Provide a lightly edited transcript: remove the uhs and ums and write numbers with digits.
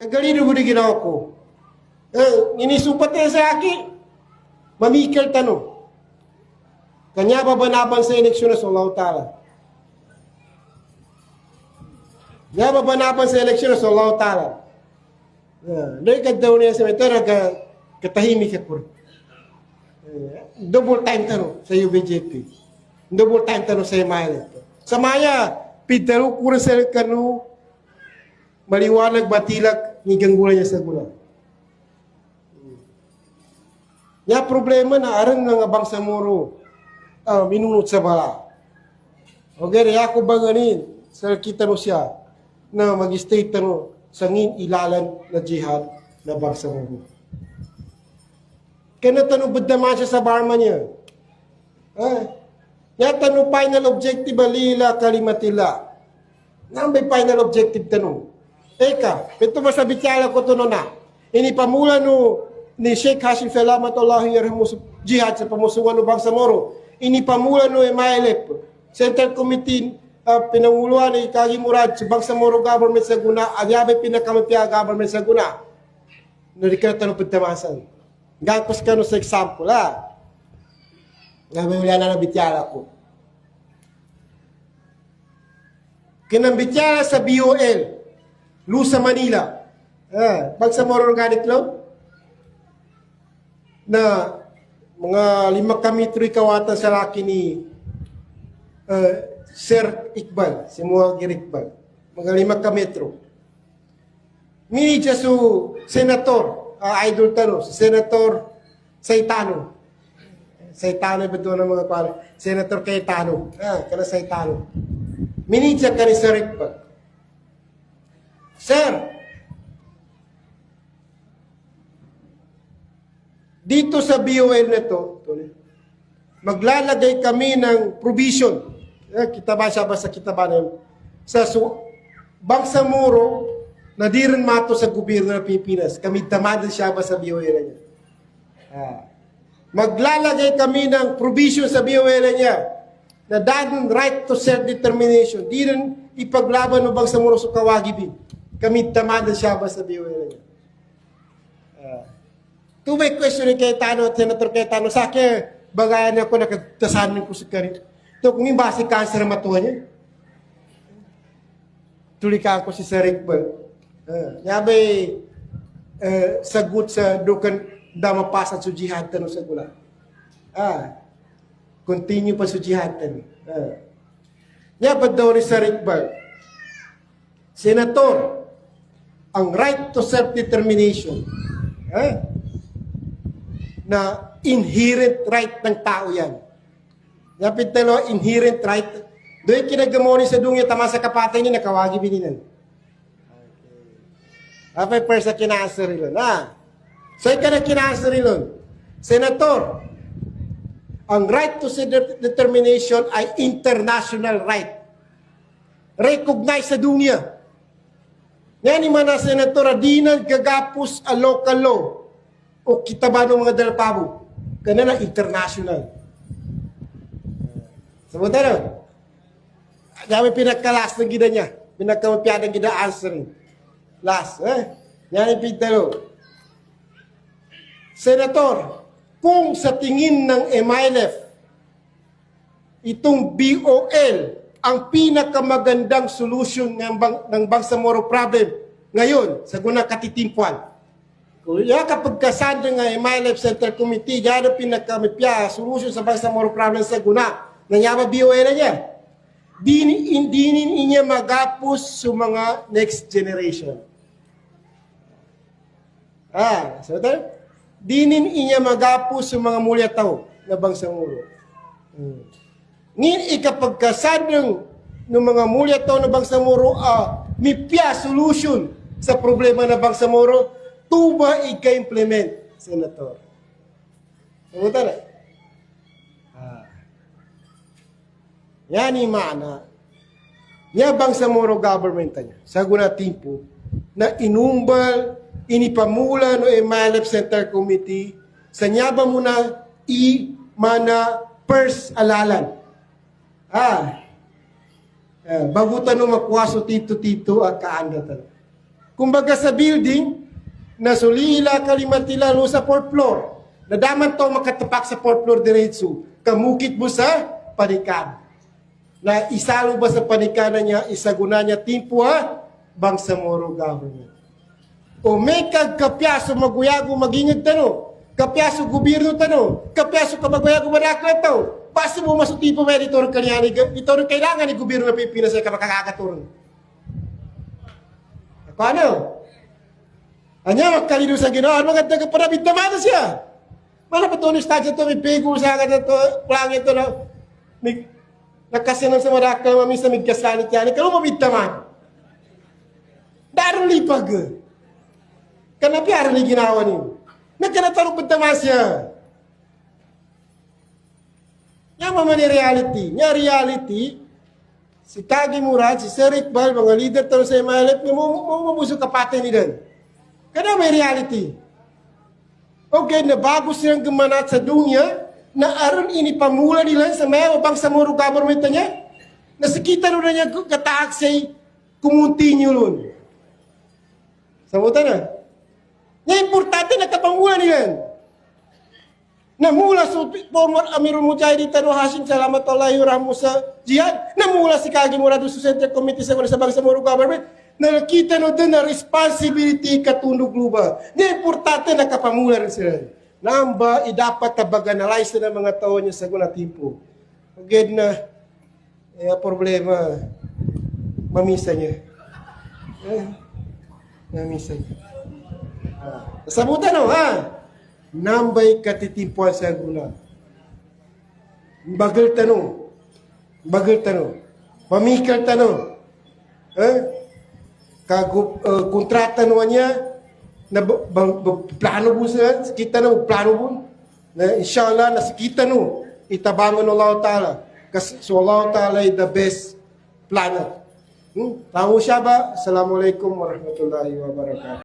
Kagalino mo di ginawa ko. Inisumpat niya sa akin. Mamikal tanong. Kanya ba banaban sa eleksyon na sa Allah Ta'ala? Kanya ba banaban sa eleksyon na sa Allah Ta'ala? Doon ka daw niya sa mga ito, katahimik ako. Double time tanong sa UBJP. Double time tanong sa Maya. Sa Maya, pidaro kurang sa kanu, maliwanag batilak, nigang gula niya sa gula. Ya problema na aran nga bangsa moro minunot sa bala. Okay, ako banganin sa kita no siya na mag-state no sangin ilalan na jihad na bangsa moro. Kaya tanong bud naman siya sa barma niya. Ya tanong final objective alila kalimatila. Nang may final objective tanong. Eka, ito masabitsala ko to na. Ini pamula no ni Sheikh Hashim Salamatullah yarhamu jihad sa pamusungan ng bangsa moro. Ini pamula no MILF Central Committee pinanguluan ni Kagi Murad sa bangsa moro government sa guna agyabe pinakamapya government sa guna. No dikata no pagtamasan. Gangkos ka no sa example Ngayon wala na nabityala ko. Kinambitya sa BOL, Lusa Manila. Bangsa moro organic law na mga 5 kametro ikawatan sa laki ni Sir Iqbal, si Muagir Iqbal. Mga 5 kametro. Minidya su senator, idol tano, si Senator Saitano. Saitano ba doon ang mga pala? Senator Cayetano. Kana Saitano. Minidya ka ni Sir Iqbal. Sir, dito sa BOL na to, maglalagay kami ng provision. Kita ba siya ba sa kita ba na sa bangsa moro na di rin mato sa gobyerno ng Pilipinas. Kami tamad siya ba sa BOL niya. Maglalagay kami ng provision sa BOL niya na dahil right to self-determination. Di rin ipaglaban ng bangsa moro sa kawagibin. Kami tamad siya ba sa BOL niya. Kung may question ni Cayetano at Senator Cayetano, sa akin, bagayan ako nakatasanin ko sa karin. Ito, kung yung basi cancer na matuwa niya. Tulikaan ko si Sir Iqbal. Yabay, sagot sa dukan damapasan sa jihad tanong sa gula. Continue pa sa jihad tanong. Yabad daw ni Sir Iqbal, Senator, ang right to self-determination, na inherent right ng tao yan. Yapit talo, inherent right. Doon kinagamoni sa dungya, tama sa kapatay niya, nakawagi bininan. Apay persa kinanswer ilon. So, ika na kinanswer ilon. Senator, ang right to self-determination ay international right. Recognize sa dunya. Yan yung mga senator, di na gagapos a local law o kita ba ng mga dalapabo? Kana na international. Sabuta na. Kami pinakalas ng gida niya. Pinakamapiyad ng gida answering. Last. Yan yung pintalo. Senator, kung sa tingin ng MILF, itong BOL, ang pinakamagandang solusyon ng Bangsamoro problem ngayon, sa gunang katitimpuan. Kaya kapag kasanda nga MILF Central Committee, yan ang pinakamipya, solusyon sa Bangsamoro problem sa guna. Nanyama BOL na niya. Dinin niya magapos sa mga next generation. So tayo? Dinin niya magapos sa mga mulya tao na Bangsamoro. Ngin ikapagkasadang ng mga mulya tao na Bangsamoro mipya solution sa problema na Bangsamoro, tuba ika-implement, Senator. Sabuta na. Yan yung mana. Yan Bangsamoro government niya. Sa guna timpo, na inumbal, inipamula no MILF Center Committee, sa nyaba muna mana first alalan. Bagutan no makuwaso tito-tito at kaandatan. kumbaga sa building, na sulila kalimatila lo sa 4th floor. Nadaman to makatapak sa 4th floor diretso. Kamukit mo sa panikan. Na isalo ba sa panikanan niya, isaguna niya timpo ha, Bangsamoro government. O may kagkapyaso maguyago magingid tano, kapyaso gobyerno tano, kapyaso kamaguyago manaklan tao, basta mo masutipo may ito rin kailangan ni gobyerno na Pilipinas ay kamakakaturon. Ako ano? Anya, magkalino sa ginoon, mga taga-parabit naman na siya. Mana pa ito ni Stadya ito, may pego sa akin ito, plangin ito na, may, nakasinan sa marakal, mamis na migkaslanit yan, ikaw mabit naman. Darong lipag. Kanapi aral ni ginawa niyo. Nagkanatarong naman siya. Yan naman ni reality. Nga reality, si Kagi Murad, si Sir Iqbal, mga leader taro sa MLF, mabusog kapatid ni Dan. Kaya may reality. Okay, na bago silang gumanat sa dunya, na aron inipamula nila sa may Bangsamoro government niya, nasikita na niya kataak say kumunti niyo nun. Sabutan na. Nga importante na kapamula nila. Namula sa former Amirul Mujahidin Tano Hashim Salamatullahi Rahmu sa jihad, namula si Kagi Murad sa Central Committee sa Bangsamoro government, nakita no din na responsibility katundog luba. Nga importante na kapamula rin sila. Namba, idapat na baganalize na ng mga tao niya sa guna timpo. Again na, problema, mamisa niya. Mamisa niya. Sabutan no, ha? Nambay katitimpuan sa guna. Bagal tanong. Bagal tanong. Mamikal tanong. Kontrata naman niya na plano po sa kita na plano po na inshallah nasikita no itabangan ng Allah Ta'ala kasi so Allah Ta'ala is the best planner. Tamo siya ba? Assalamualaikum warahmatullahi wabarakatuh.